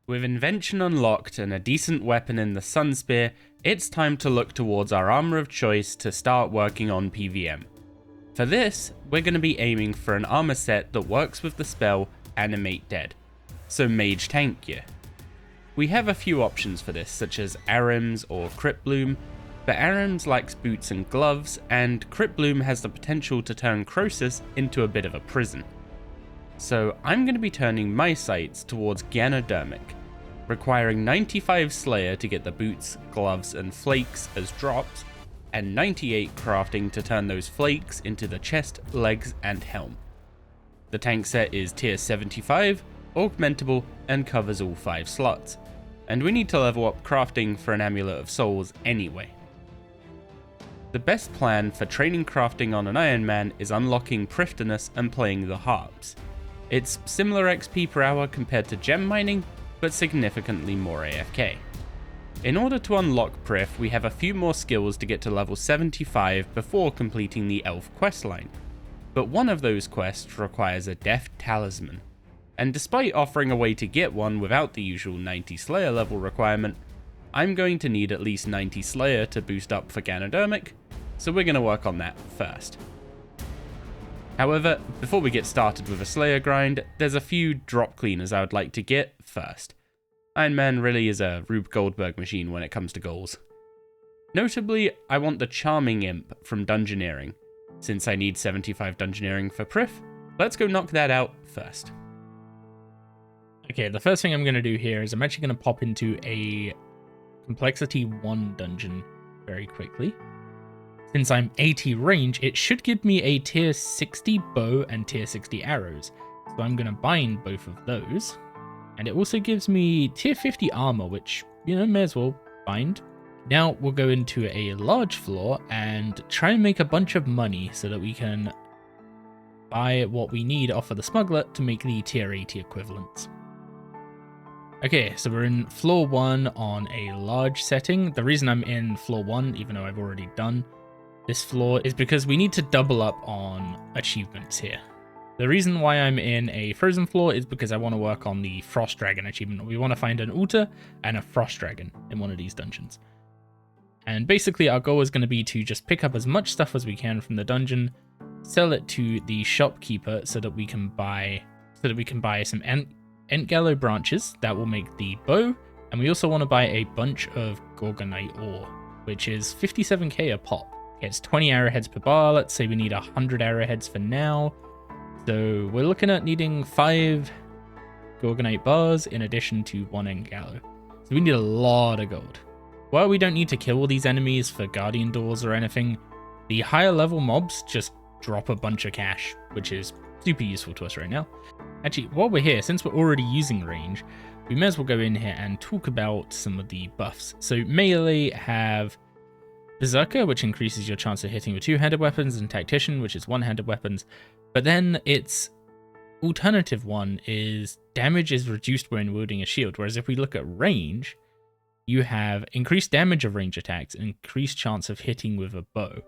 With Invention unlocked and a decent weapon in the Sun Spear, it's time to look towards our armour of choice to start working on PvM. For this, we're going to be aiming for an armour set that works with the spell Animate Dead, so Mage Tank gear. We have a few options for this, such as Arims or Crypt Bloom, but Arims likes boots and gloves, and Crypt Bloom has the potential to turn Croesus into a bit of a prison. So I'm going to be turning my sights towards Ganodermic, requiring 95 Slayer to get the boots, gloves, and flakes as drops, and 98 crafting to turn those flakes into the chest, legs, and helm. The tank set is tier 75, augmentable, and covers all 5 slots, and we need to level up crafting for an Amulet of Souls anyway. The best plan for training crafting on an Iron Man is unlocking Prifddinas and playing the harps. It's similar XP per hour compared to gem mining, but significantly more AFK. In order to unlock Prif, we have a few more skills to get to level 75 before completing the Elf questline, but one of those quests requires a Death Talisman, and despite offering a way to get one without the usual 90 Slayer level requirement, I'm going to need at least 90 Slayer to boost up for Ganodermic, so we're going to work on that first. However, before we get started with a Slayer grind, there's a few drop cleaners I would like to get first. Iron Man really is a Rube Goldberg machine when it comes to goals. Notably, I want the Charming Imp from Dungeoneering. Since I need 75 Dungeoneering for Prif, let's go knock that out first. Okay, the first thing I'm going to do here is I'm actually going to pop into a Complexity 1 dungeon very quickly. Since I'm 80 range, it should give me a tier 60 bow and tier 60 arrows. So I'm going to bind both of those. And it also gives me tier 50 armor, which, may as well bind. Now we'll go into a large floor and try and make a bunch of money so that we can buy what we need off of the smuggler to make the tier 80 equivalents. Okay, so we're in floor 1 on a large setting. The reason I'm in floor 1, even though I've already done this floor, is because we need to double up on achievements here. The reason why I'm in a frozen floor is because I want to work on the Frost Dragon achievement. We want to find an altar and a Frost Dragon in one of these dungeons. And basically our goal is going to be to just pick up as much stuff as we can from the dungeon, sell it to the shopkeeper so that we can buy some Ent Gallow branches that will make the bow, and we also want to buy a bunch of Gorgonite ore, which is 57k a pop. It's 20 arrowheads per bar. Let's say we need 100 arrowheads for now. So we're looking at needing 5 Gorgonite bars in addition to 1 Ent Gallow. So we need a lot of gold. While we don't need to kill all these enemies for Guardian Doors or anything, the higher level mobs just drop a bunch of cash, which is super useful to us right now. Actually, while we're here, since we're already using range, we may as well go in here and talk about some of the buffs. So melee have Berserker, which increases your chance of hitting with 2-handed weapons, and Tactician, which is 1-handed weapons. But then its alternative one is damage is reduced when wielding a shield, whereas if we look at range, you have increased damage of range attacks and increased chance of hitting with a bow.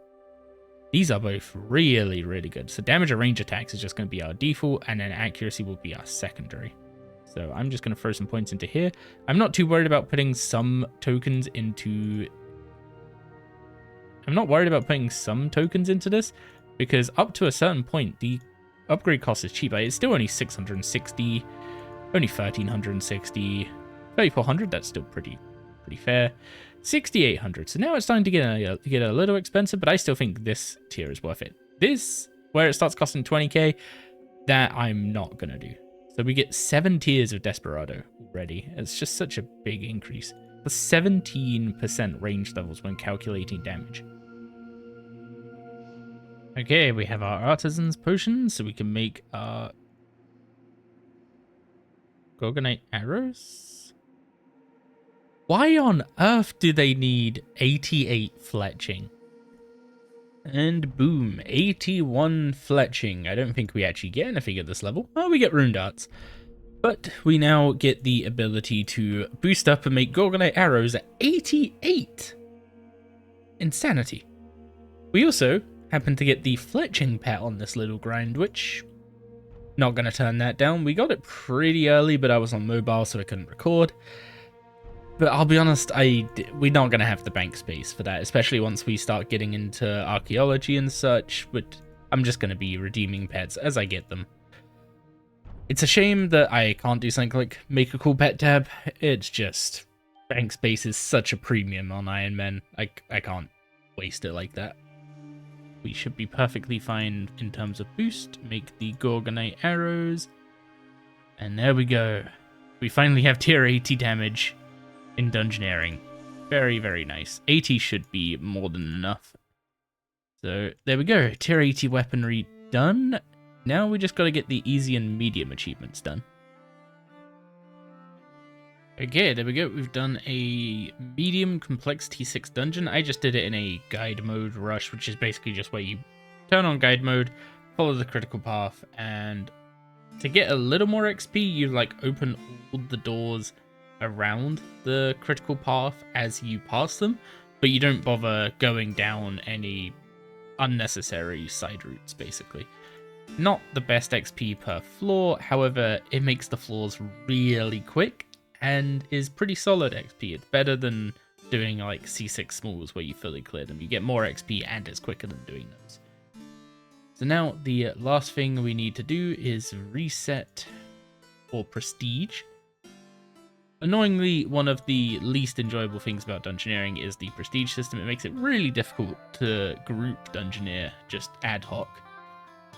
These are both really, really good. So damage of range attacks is just going to be our default, and then accuracy will be our secondary. So I'm just going to throw some points into here. I'm not too worried about putting some tokens into this, because up to a certain point, the upgrade cost is cheap. It's still only 660, only 1360, 3400. That's still pretty fair. 6800. So now it's starting to get a little expensive, but I still think this tier is worth it. This, where it starts costing 20k, that I'm not gonna do. So we get 7 tiers of Desperado already. It's just such a big increase. For 17% range levels when calculating damage. Okay, we have our Artisan's Potions, so we can make our Gorgonite arrows. Why on earth do they need 88 fletching? And boom, 81 fletching. I don't think we actually get anything at this level. Oh, we get rune darts. But we now get the ability to boost up and make Gorgonite arrows at 88. Insanity. We also happen to get the fletching pet on this little grind, which Not going to turn that down. We got it pretty early, but I was on mobile, so I couldn't record. But I'll be honest, we're not going to have the bank space for that, especially once we start getting into archaeology and such, but I'm just going to be redeeming pets as I get them. It's a shame that I can't do something like make a cool pet tab. It's just, bank space is such a premium on Iron Man. I can't waste it like that. We should be perfectly fine in terms of boost. Make the Gorgonite arrows. And there we go. We finally have tier 80 damage in Dungeoneering. Very, very nice. 80 should be more than enough. So there we go. Tier 80 weaponry done. Now we just got to get the easy and medium achievements done. Okay, there we go. We've done a medium complexity 6 dungeon. I just did it in a guide mode rush, which is basically just where you turn on guide mode, follow the critical path, and to get a little more XP, you like open all the doors around the critical path as you pass them, but you don't bother going down any unnecessary side routes, basically. Not the best XP per floor, however, it makes the floors really quick and is pretty solid XP. It's better than doing like C6 smalls where you fully clear them. You get more XP and it's quicker than doing those. So now the last thing we need to do is reset for prestige. Annoyingly, one of the least enjoyable things about Dungeoneering is the prestige system. It makes it really difficult to group Dungeoneer just ad hoc.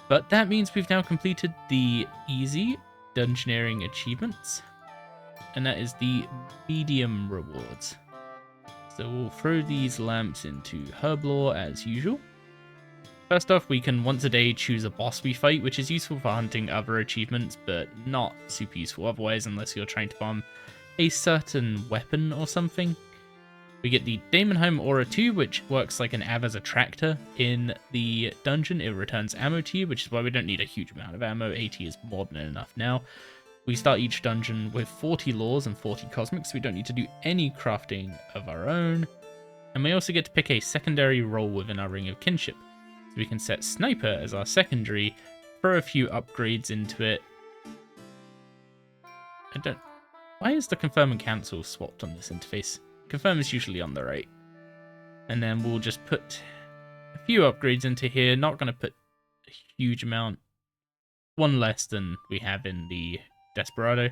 But that means we've now completed the easy Dungeoneering achievements, and that is the medium rewards. So we'll throw these lamps into Herblore as usual. First off, we can once a day choose a boss we fight, which is useful for hunting other achievements, but not super useful otherwise unless you're trying to farm a certain weapon or something. We get the Daemonheim Aura 2, which works like an Ava's attractor in the dungeon. It returns ammo to you, which is why we don't need a huge amount of ammo. 80 is more than enough now. We start each dungeon with 40 laws and 40 cosmics, so we don't need to do any crafting of our own. And we also get to pick a secondary role within our Ring of Kinship. So we can set Sniper as our secondary, throw a few upgrades into it. Why is the Confirm and Cancel swapped on this interface? Confirm is usually on the right. And then we'll just put a few upgrades into here. Not going to put a huge amount. One less than we have in the Desperado.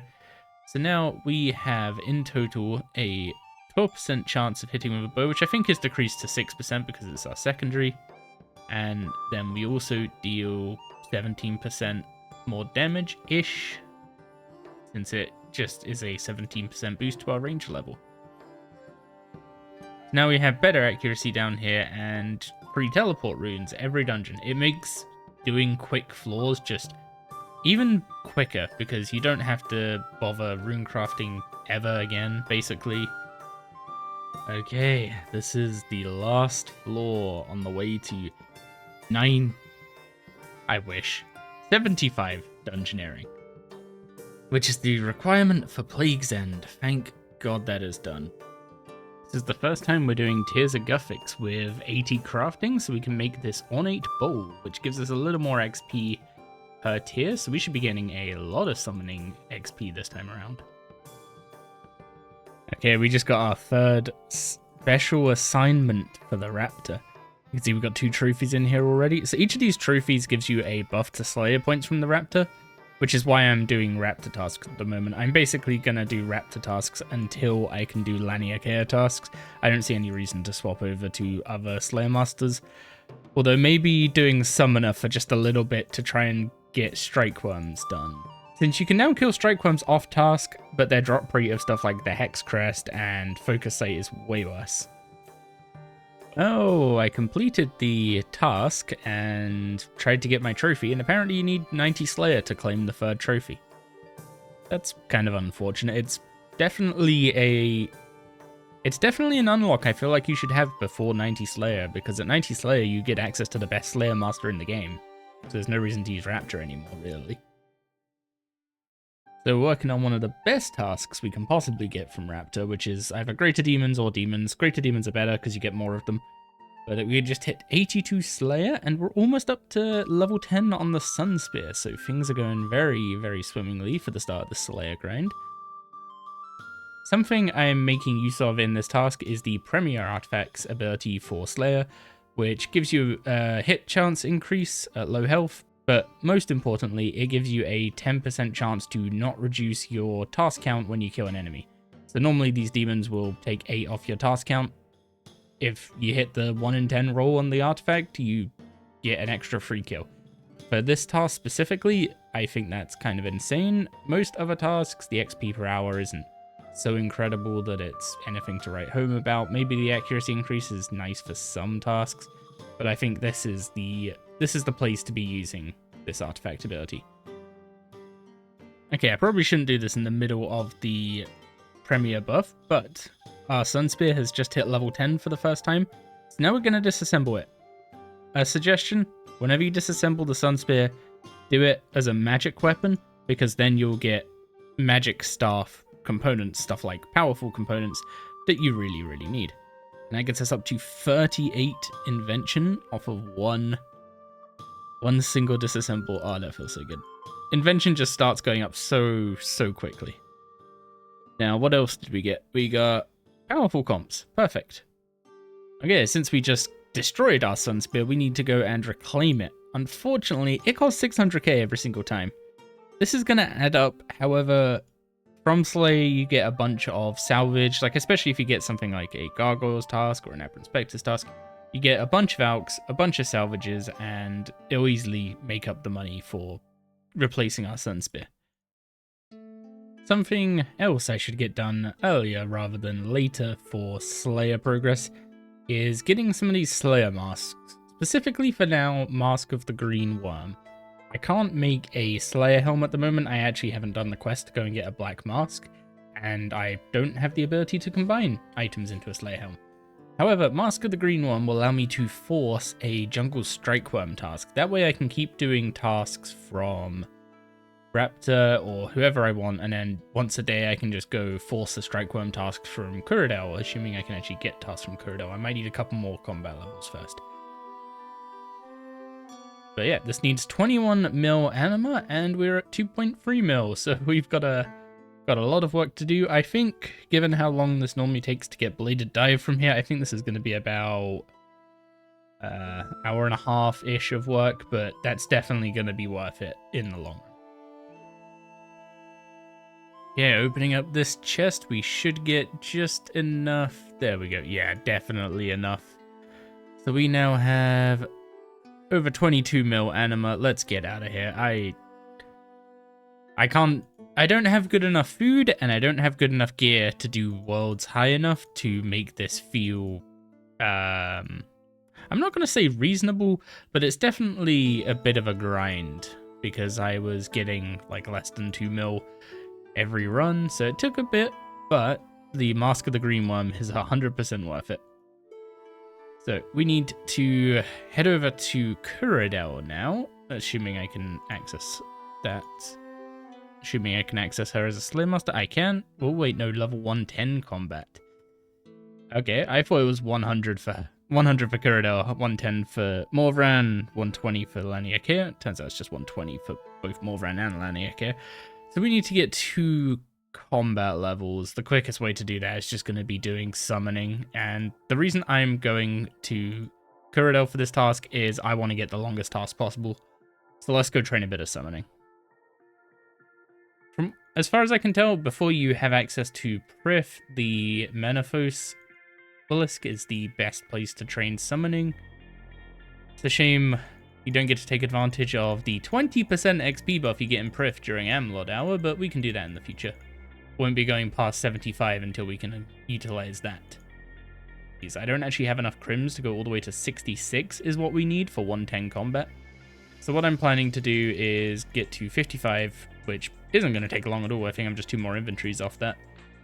So now we have in total a 12% chance of hitting with a bow, which I think is decreased to 6% because it's our secondary. And then we also deal 17% more damage-ish, since it just is a 17% boost to our range level. Now we have better accuracy down here and free teleport runes every dungeon. It makes doing quick floors just even quicker because you don't have to bother rune crafting ever again, basically. Okay, this is the last floor on the way to 75 Dungeoneering, which is the requirement for Plague's End. Thank God that is done. This is the first time we're doing Tears of Guthix with 80 crafting, so we can make this ornate bowl, which gives us a little more XP per tier, so we should be getting a lot of summoning XP this time around. Okay, we just got our third special assignment for the Raptor. You can see we've got 2 trophies in here already. So each of these trophies gives you a buff to Slayer points from the Raptor, which is why I'm doing Raptor tasks at the moment. I'm basically going to do Raptor tasks until I can do Laniakea tasks. I don't see any reason to swap over to other Slayer Masters. Although maybe doing Summoner for just a little bit to try and get Strike Worms done. Since you can now kill Strike Worms off task, but their drop rate of stuff like the Hex Crest and Focus Sight is way worse. Oh, I completed the task and tried to get my trophy, and apparently you need 90 Slayer to claim the 3rd trophy. That's kind of unfortunate. It's definitely an unlock I feel like you should have before 90 Slayer, because at 90 Slayer you get access to the best Slayer Master in the game. So there's no reason to use Raptor anymore, really. So we're working on one of the best tasks we can possibly get from Raptor, which is either Greater Demons or Demons. Greater Demons are better because you get more of them, But we just hit 82 Slayer, and we're almost up to level 10 on the Sun Spear, so things are going very, very swimmingly for the start of the Slayer grind. Something I'm making use of in this task is the Premier Artifacts ability for Slayer, which gives you a hit chance increase at low health, but most importantly, it gives you a 10% chance to not reduce your task count when you kill an enemy. So normally these demons will take 8 off your task count. If you hit the 1 in 10 roll on the artifact, you get an extra free kill. For this task specifically, I think that's kind of insane. Most other tasks, the XP per hour isn't so incredible that it's anything to write home about. Maybe the accuracy increase is nice for some tasks, but I think this is the place to be using this artifact ability. Okay, I probably shouldn't do this in the middle of the Premier buff, but our Sun Spear has just hit level 10 for the first time, so now we're going to disassemble it. A suggestion, whenever you disassemble the Sun Spear, do it as a magic weapon, because then you'll get magic staff components, stuff like powerful components that you really, really need. And that gets us up to 38 Invention off of one single disassemble. Oh, that feels so good. Invention just starts going up so quickly. Now, what else did we get? We got powerful comps. Perfect. Okay, since we just destroyed our Sun Spear, we need to go and reclaim it. Unfortunately, it costs 600k every single time. This is going to add up, however, from Slayer you get a bunch of salvage, like especially if you get something like a Gargoyle's task or an Apple Inspector's task, you get a bunch of alks, a bunch of salvages, and it'll easily make up the money for replacing our Sun Spear. Something else I should get done earlier rather than later for Slayer progress is getting some of these Slayer masks. Specifically for now, Mask of the Green Worm. I can't make a Slayer helm at the moment. I actually haven't done the quest to go and get a black mask, and I don't have the ability to combine items into a Slayer helm. However, Mask of the Green Worm will allow me to force a Jungle Strikeworm task. That way I can keep doing tasks from Raptor or whoever I want, and then once a day I can just go force the Strikeworm task from Kuradel, assuming I can actually get tasks from Kuradel. I might need a couple more combat levels first. But yeah, this needs 21 mil anima, and we're at 2.3 mil, so we've got a lot of work to do. I think, given how long this normally takes to get Bladed Dive from here, I think this is going to be about hour and a half-ish of work, but that's definitely going to be worth it in the long run. Yeah, opening up this chest, we should get just enough. There we go. Yeah, definitely enough. So we now have over 22 mil anima. Let's get out of here. I don't have good enough food, and I don't have good enough gear to do worlds high enough to make this feel, I'm not going to say reasonable, but it's definitely a bit of a grind, because I was getting like less than 2 mil every run, so it took a bit, but the Mask of the Green Worm is 100% worth it. So we need to head over to Kuradel now, assuming I can access that. Assuming I can access her as a Slayer Master. I can. Oh wait, no, level 110 combat. Okay, I thought it was 100 for Kuradel, 110 for Morvran, 120 for Laniakea. Turns out it's just 120 for both Morvran and Laniakea. So we need to get 2 combat levels. The quickest way to do that is just going to be doing summoning, and the reason I'm going to Kuradel for this task is I want to get the longest task possible. So let's go train a bit of summoning. From as far as I can tell, before you have access to Prif, the Menaphos Obelisk is the best place to train summoning. It's a shame you don't get to take advantage of the 20% XP buff you get in Prif during Amlod Hour, but we can do that in the future. Won't be going past 75 until we can utilize that. I don't actually have enough crims to go all the way to 66 is what we need for 110 combat. So what I'm planning to do is get to 55, which isn't going to take long at all. I think I'm just 2 more inventories off that.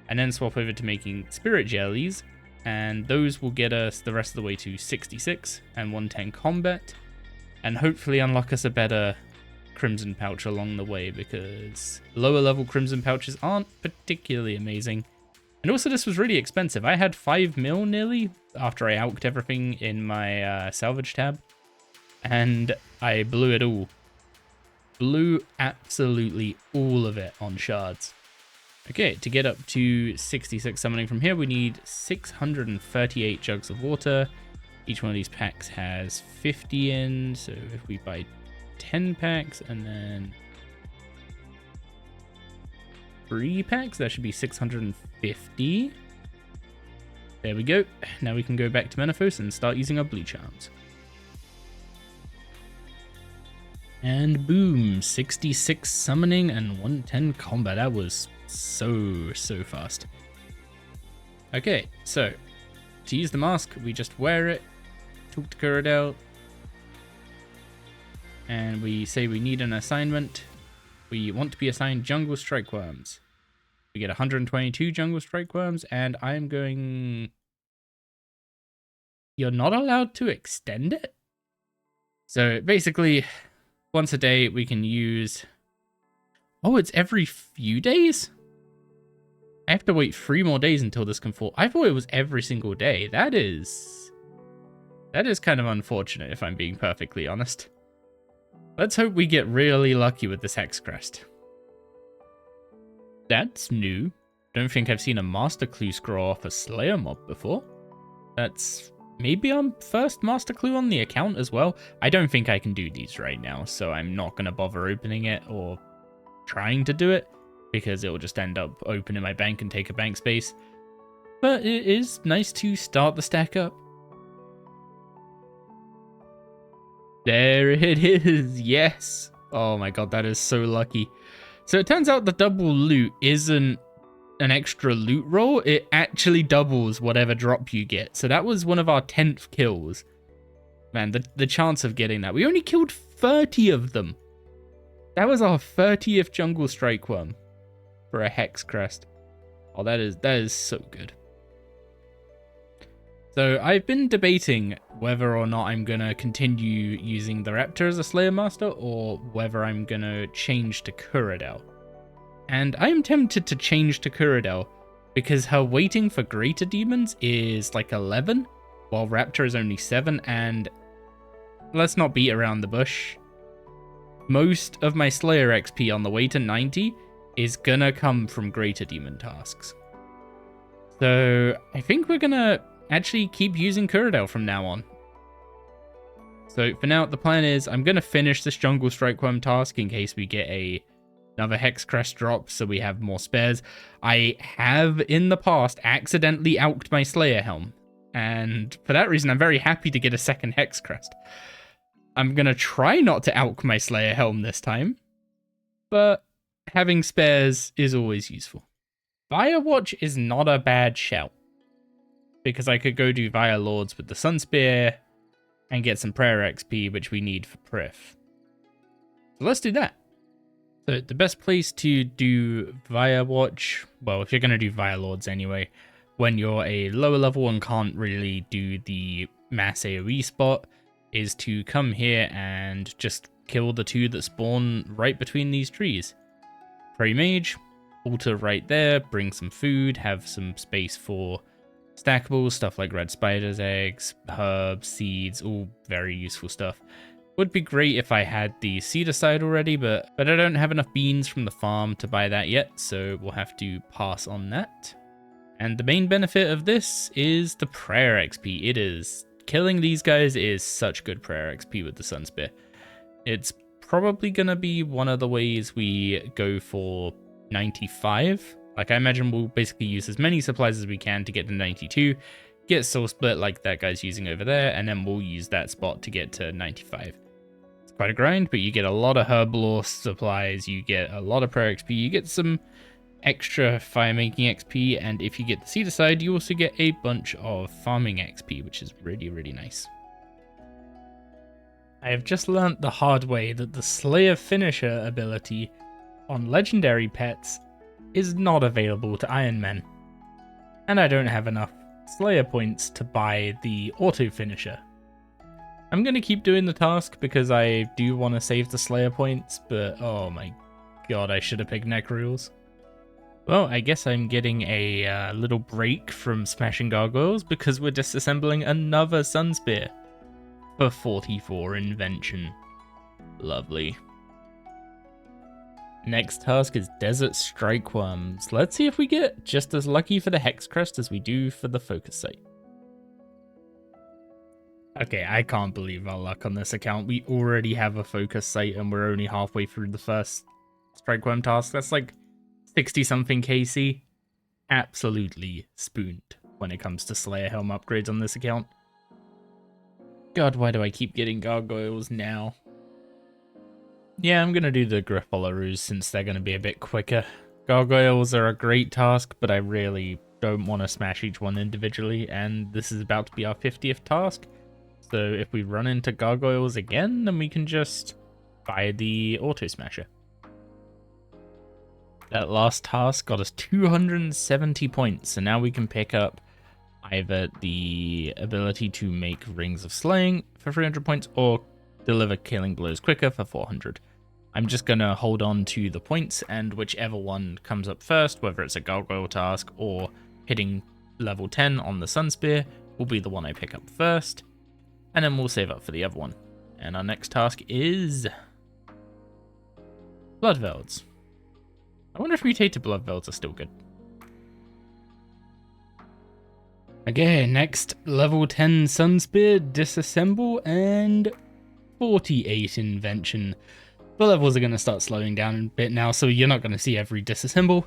And then swap over to making spirit jellies, and those will get us the rest of the way to 66 and 110 combat, and hopefully unlock us a better Crimson Pouch along the way, because lower level Crimson Pouches aren't particularly amazing. And also, this was really expensive. I had 5 mil nearly after I alked everything in my salvage tab. And I blew it all. Blew absolutely all of it on shards. Okay, to get up to 66 summoning from here, we need 638 jugs of water. Each one of these packs has 50 in, so if we buy 10 packs and then 3 packs, that should be 650. There we go. Now we can go back to Menethos and start using our blue charms. And boom, 66 summoning and 110 combat. That was so fast. Okay, so to use the mask, we just wear it, talk to Kuradel, and we say we need an assignment. We want to be assigned jungle strike worms. We get 122 jungle strike worms, and I'm going... You're not allowed to extend it? So basically, once a day we can use... Oh, it's every few days? I have to wait 3 more days until this can fall. I thought it was every single day. That is kind of unfortunate, if I'm being perfectly honest. Let's hope we get really lucky with this Hex Crest. That's new. Don't think I've seen a Master Clue scroll off a Slayer mob before. That's maybe our first Master Clue on the account as well. I don't think I can do these right now, so I'm not going to bother opening it or trying to do it, because it will just end up opening my bank and take a bank space. But it is nice to start the stack up. There it is, yes. Oh my god, that is so lucky. So it turns out the double loot isn't an extra loot roll, it actually doubles whatever drop you get. So that was one of our 10th kills. Man, the chance of getting that. We only killed 30 of them. That was our 30th jungle strike worm for a Hex Crest. Oh, that is so good. So I've been debating whether or not I'm going to continue using the Raptor as a Slayer Master or whether I'm going to change to Kuradel. And I'm tempted to change to Kuradel because her waiting for greater demons is like 11, while Raptor is only 7, and let's not beat around the bush. Most of my Slayer XP on the way to 90 is gonna come from greater demon tasks. So I think we're gonna actually keep using Kuradel from now on. So for now, the plan is I'm gonna finish this Jungle Strike Worm task in case we get another Hex Crest drop, so we have more spares. I have in the past accidentally alked my Slayer Helm, and for that reason I'm very happy to get a second Hex Crest. I'm gonna try not to alk my Slayer Helm this time, but having spares is always useful. Firewatch is not a bad shout, because I could go do Via Lords with the Sun Spear and get some Prayer XP, which we need for Prif. So let's do that. So the best place to do Via Watch, well, if you're going to do Via Lords anyway, when you're a lower level and can't really do the mass AoE spot, is to come here and just kill the 2 that spawn right between these trees. Pray Mage, altar right there, bring some food, have some space for stackables, stuff like red spider's eggs, herbs, seeds, all very useful stuff. Would be great if I had the cedar side already, but I don't have enough beans from the farm to buy that yet, so we'll have to pass on that. And the main benefit of this is the prayer XP. It is. Killing these guys is such good prayer XP with the Sun Spear. It's probably going to be one of the ways we go for 95. Like, I imagine we'll basically use as many supplies as we can to get to 92, get Soul Split like that guy's using over there, and then we'll use that spot to get to 95. It's quite a grind, but you get a lot of Herb Lore supplies, you get a lot of prayer XP, you get some extra fire making XP, and if you get the cedar side, you also get a bunch of farming XP, which is really, really nice. I have just learnt the hard way that the Slayer Finisher ability on legendary pets is not available to Iron Men, and I don't have enough Slayer points to buy the auto finisher. I'm going to keep doing the task because I do want to save the Slayer points, but oh my god, I should have picked Necrules. Well, I guess I'm getting a little break from smashing gargoyles because we're disassembling another sun spear for 44 invention. Lovely. Next task is Desert Strikeworms. Let's see if we get just as lucky for the Hex Crest as we do for the Focus Site. Okay, I can't believe our luck on this account. We already have a Focus Site and we're only halfway through the first Strikeworm task. That's like 60-something KC. Absolutely spooned when it comes to Slayer Helm upgrades on this account. God, why do I keep getting gargoyles now? Yeah, I'm going to do the Griffolaroos since they're going to be a bit quicker. Gargoyles are a great task, but I really don't want to smash each one individually, and this is about to be our 50th task. So if we run into gargoyles again, then we can just buy the Auto Smasher. That last task got us 270 points, so now we can pick up either the ability to make Rings of Slaying for 300 points or deliver Killing Blows quicker for 400. I'm just going to hold on to the points, and whichever one comes up first, whether it's a gargoyle task or hitting level 10 on the Sun Spear, will be the one I pick up first, and then we'll save up for the other one. And our next task is Bloodvelds. I wonder if mutated Bloodvelds are still good. Okay, next level 10 Sun Spear, disassemble, and 48 invention. The levels are going to start slowing down a bit now, so you're not going to see every disassemble.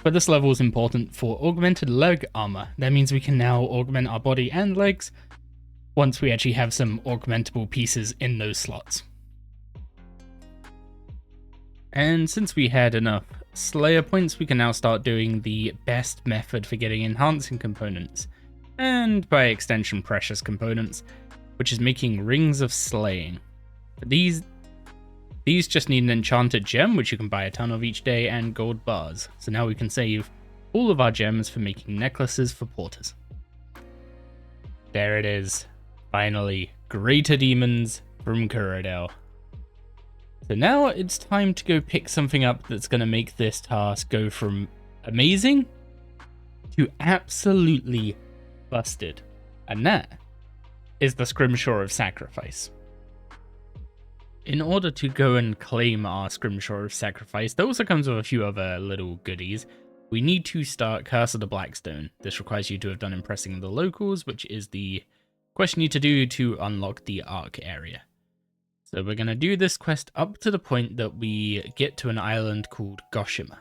But this level is important for augmented leg armor. That means we can now augment our body and legs once we actually have some augmentable pieces in those slots. And since we had enough Slayer points, we can now start doing the best method for getting enhancing components, and by extension precious components, which is making Rings of Slaying. These just need an enchanted gem, which you can buy a ton of each day, and gold bars. So now we can save all of our gems for making necklaces for porters. There it is. Finally, Greater Demons from Kuradel. So now it's time to go pick something up that's going to make this task go from amazing to absolutely busted. And that is the Scrimshaw of Sacrifice. In order to go and claim our Scrimshaw of Sacrifice, that also comes with a few other little goodies. We need to start Curse of the Blackstone. This requires you to have done Impressing the Locals, which is the quest you need to do to unlock the Ark area. So we're going to do this quest up to the point that we get to an island called Goshima.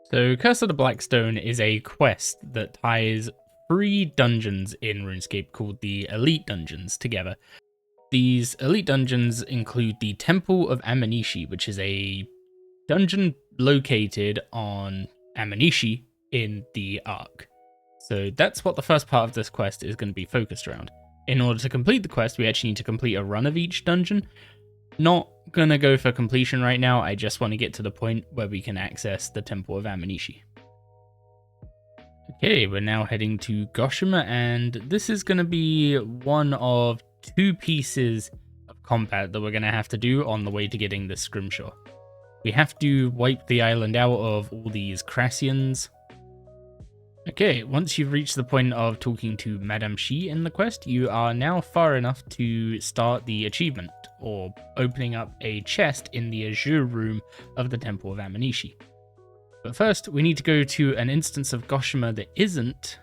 So Curse of the Blackstone is a quest that ties 3 dungeons in RuneScape called the Elite Dungeons together. These Elite Dungeons include the Temple of Amanishi, which is a dungeon located on Amanishi in the Ark. So that's what the first part of this quest is going to be focused around. In order to complete the quest, we actually need to complete a run of each dungeon. Not going to go for completion right now, I just want to get to the point where we can access the Temple of Amanishi. Okay, we're now heading to Goshima, and this is going to be one of 2 pieces of combat that we're going to have to do on the way to getting this Scrimshaw. We have to wipe the island out of all these Crassians. Okay, once you've reached the point of talking to Madame Shi in the quest, you are now far enough to start the achievement, or opening up a chest in the Azure room of the Temple of Amanishi. But first, we need to go to an instance of Goshima that isn't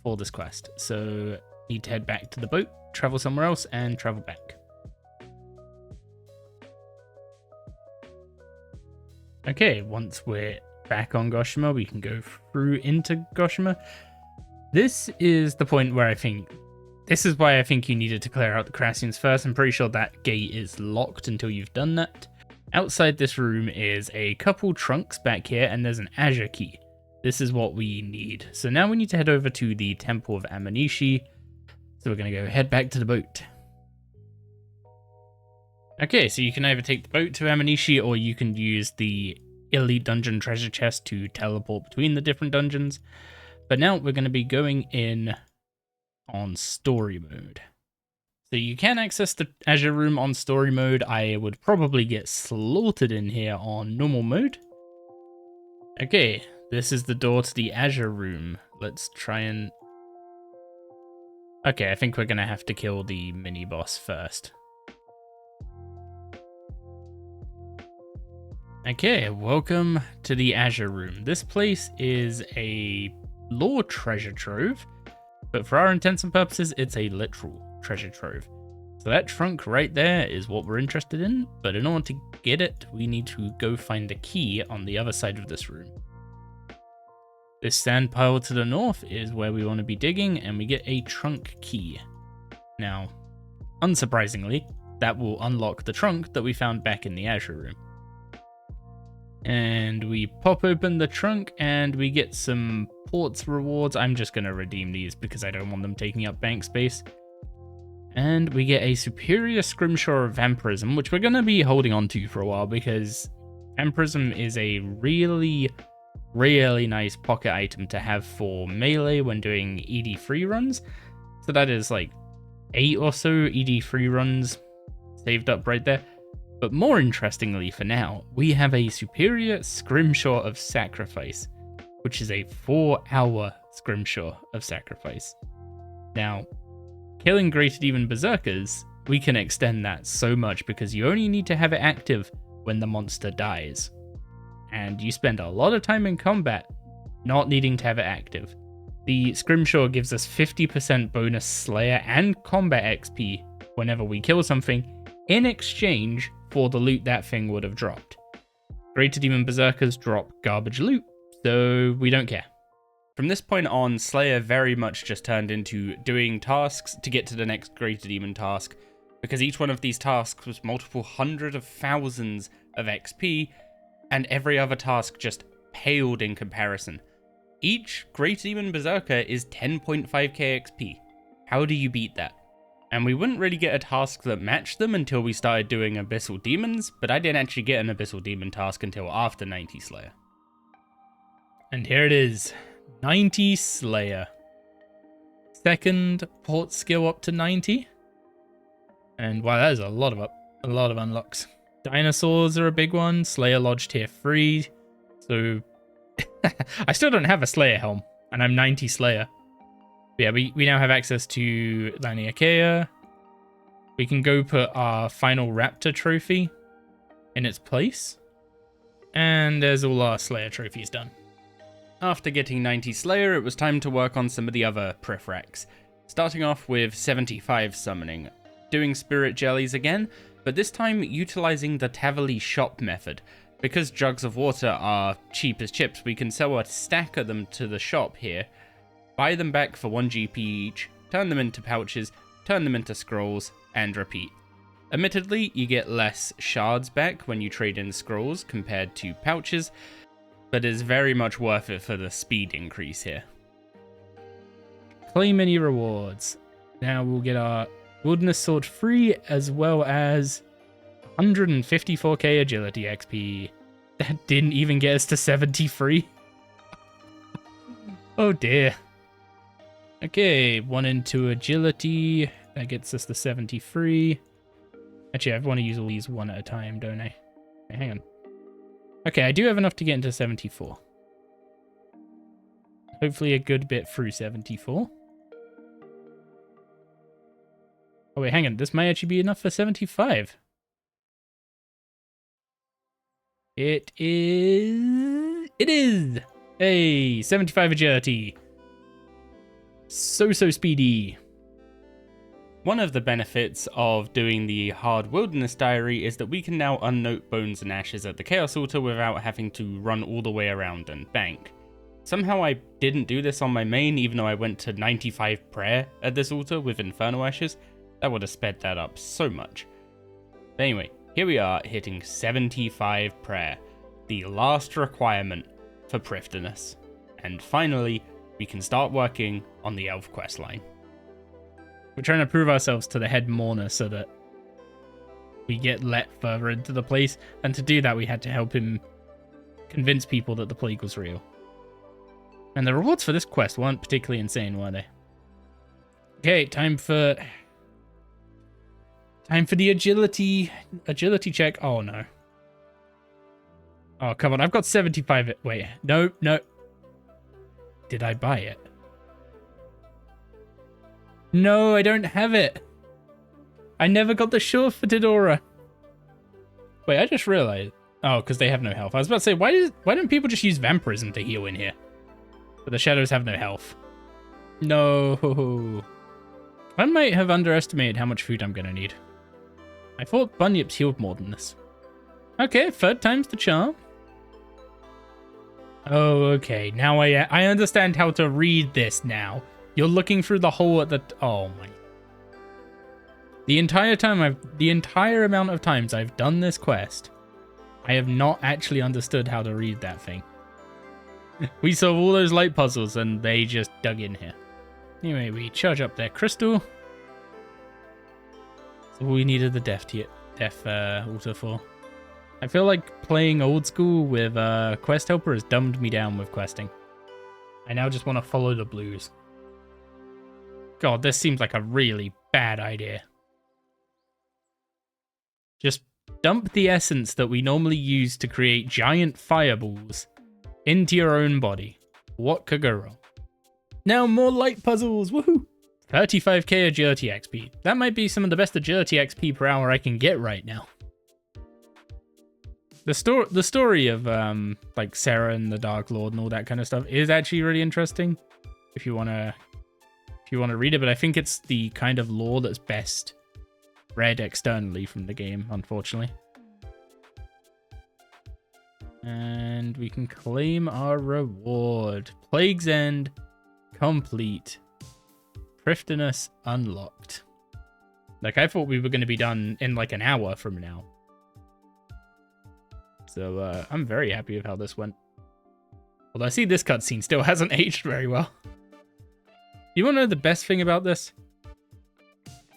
for this quest, so need to head back to the boat, travel somewhere else, and travel back. Okay, once we're back on Goshima, we can go through into Goshima. This is the point where this is why I think you needed to clear out the Crassians first. I'm pretty sure that gate is locked until you've done that. Outside this room is a couple trunks back here, and there's an Azure key. This is what we need. So now we need to head over to the Temple of Amanishi. So we're going to go head back to the boat. Okay, so you can either take the boat to Amanishi, or you can use the Elite Dungeon treasure chest to teleport between the different dungeons. But now we're going to be going in on story mode. So you can access the Azure room on story mode. I would probably get slaughtered in here on normal mode. Okay, This is the door to the Azure room. Let's try and... Okay, I think we're going to have to kill the mini-boss first. Okay, welcome to the Azure room. This place is a lore treasure trove, but for our intents and purposes, it's a literal treasure trove. So that trunk right there is what we're interested in, but in order to get it, we need to go find the key on the other side of this room. This sand pile to the north is where we want to be digging, and we get a trunk key. Now, unsurprisingly, that will unlock the trunk that we found back in the Azure room. And we pop open the trunk and we get some ports rewards. I'm just going to redeem these because I don't want them taking up bank space. And we get a superior scrimshaw of vampirism, which we're going to be holding on to for a while because vampirism is a really nice pocket item to have for melee when doing ED free runs. So that is like 8 or so ED free runs saved up right there. But more interestingly for now, we have a superior scrimshaw of sacrifice, which is a 4-hour scrimshaw of sacrifice. Now, killing Greater Demon Berserkers, we can extend that so much because you only need to have it active when the monster dies. And you spend a lot of time in combat not needing to have it active. The scrimshaw gives us 50% bonus Slayer and combat XP whenever we kill something in exchange for the loot that thing would have dropped. Greater Demon Berserkers drop garbage loot, so we don't care. From this point on, Slayer very much just turned into doing tasks to get to the next Greater Demon task, because each one of these tasks was multiple hundred of thousands of XP, and every other task just paled in comparison. Each Greater Demon Berserker is 10.5k XP. How do you beat that? And we wouldn't really get a task that matched them until we started doing Abyssal Demons, but I didn't actually get an Abyssal Demon task until after 90 Slayer. And here it is, 90 Slayer. Second port skill up to 90. And wow, that is a lot of unlocks. Dinosaurs are a big one. Slayer Lodge tier 3. So I still don't have a Slayer helm, and I'm 90 Slayer. But yeah, we now have access to Laniakea. We can go put our final Raptor trophy in its place. And there's all our Slayer trophies done. After getting 90 Slayer, it was time to work on some of the other Prifddinas. Starting off with 75 summoning. Doing spirit jellies again, but this time utilizing the Tavali shop method. Because jugs of water are cheap as chips, we can sell a stack of them to the shop here. Buy them back for 1 GP each, turn them into pouches, turn them into scrolls, and repeat. Admittedly, you get less shards back when you trade in scrolls compared to pouches, but it's very much worth it for the speed increase here. Claim any rewards. Now we'll get our Wilderness Sword free, as well as 154k agility XP. That didn't even get us to 73. Oh dear. Okay, 1 into agility. That gets us to 73. Actually, I want to use all these one at a time, don't I? Okay, hang on. Okay, I do have enough to get into 74. Hopefully a good bit through 74. Oh wait, hang on. This might actually be enough for 75. It is. It is. Hey, 75 agility. So speedy. One of the benefits of doing the hard wilderness diary is that we can now unnote bones and ashes at the Chaos Altar without having to run all the way around and bank. Somehow I didn't do this on my main, even though I went to 95 prayer at this altar with Inferno Ashes. That would have sped that up so much. But anyway, here we are hitting 75 prayer, the last requirement for Prifddinas. And finally, we can start working on the elf quest line. We're trying to prove ourselves to the head mourner so that we get let further into the place. And to do that, we had to help him convince people that the plague was real. And the rewards for this quest weren't particularly insane, were they? Okay, time for the agility check. Oh no. Oh, come on. I've got 75. Wait, no. Did I buy it? No, I don't have it. I never got the Sure for Fedora. Wait, I just realized. Oh, because they have no health. I was about to say, why don't people just use vampirism to heal in here? But the shadows have no health. No. I might have underestimated how much food I'm going to need. I thought bunyips healed more than this. Okay, third time's the charm. Oh, okay. Now I understand how to read this now. You're looking through the hole at the... Oh, my... The entire amount of times I've done this quest, I have not actually understood how to read that thing. We solved all those light puzzles and they just dug in here. Anyway, we charge up their crystal. So we needed the death altar for. I feel like playing old school with Quest Helper has dumbed me down with questing. I now just want to follow the blues. God, this seems like a really bad idea. Just dump the essence that we normally use to create giant fireballs into your own body. What could go wrong? Now more light puzzles, woohoo! 35k agility XP. That might be some of the best agility XP per hour I can get right now. The story of like Sarah and the Dark Lord and all that kind of stuff is actually really interesting. If you wanna read it, but I think it's the kind of lore that's best read externally from the game, unfortunately. And we can claim our reward. Plague's End complete. Prifddinas unlocked. Like, I thought we were going to be done in like an hour from now. So I'm very happy with how this went. Although I see this cutscene still hasn't aged very well. You want to know the best thing about this?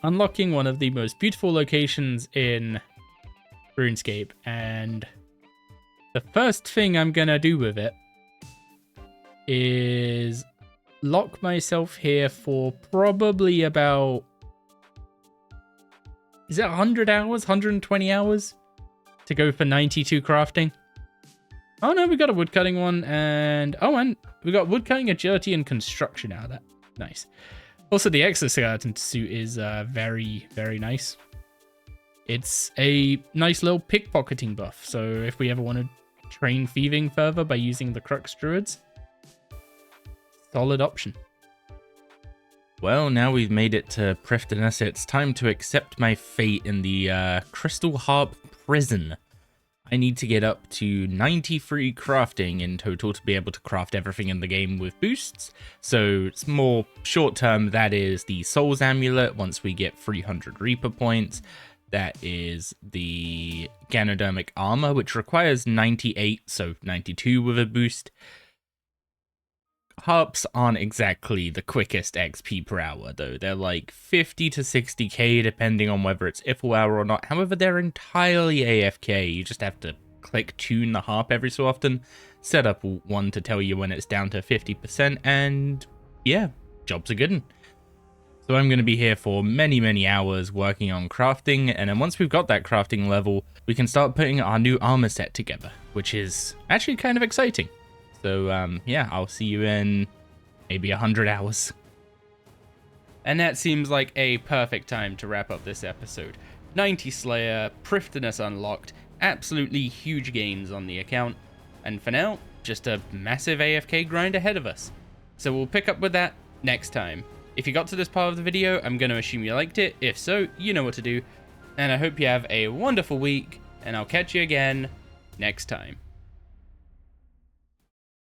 Unlocking one of the most beautiful locations in RuneScape, and the first thing I'm gonna do with it is lock myself here for probably about... Is it 100 hours? 120 hours? To go for 92 crafting? Oh no, we got a woodcutting one, and... Oh, and we got woodcutting, agility, and construction out of that. Nice. Also, the exoskeleton suit is very, very nice. It's a nice little pickpocketing buff, so if we ever want to train thieving further by using the Crux Druids, solid option. Well, now we've made it to Prifddinas, it's time to accept my fate in the Crystal Harp Prison. I need to get up to 93 crafting in total to be able to craft everything in the game with boosts. So it's more short term, that is the Souls Amulet once we get 300 Reaper points. That is the ganodermic armor, which requires 98, so 92 with a boost. Harps aren't exactly the quickest XP per hour, though. They're like 50 to 60k, depending on whether it's Iffle hour or not. However, they're entirely AFK. You just have to click tune the harp every so often, set up one to tell you when it's down to 50%, and yeah, job's a good one. So I'm going to be here for many, many hours working on crafting, and then once we've got that crafting level, we can start putting our new armor set together, which is actually kind of exciting. So, yeah, I'll see you in maybe 100 hours. And that seems like a perfect time to wrap up this episode. 90 Slayer, Prifddinas unlocked, absolutely huge gains on the account, and for now, just a massive AFK grind ahead of us. So we'll pick up with that next time. If you got to this part of the video, I'm going to assume you liked it. If so, you know what to do. And I hope you have a wonderful week, and I'll catch you again next time.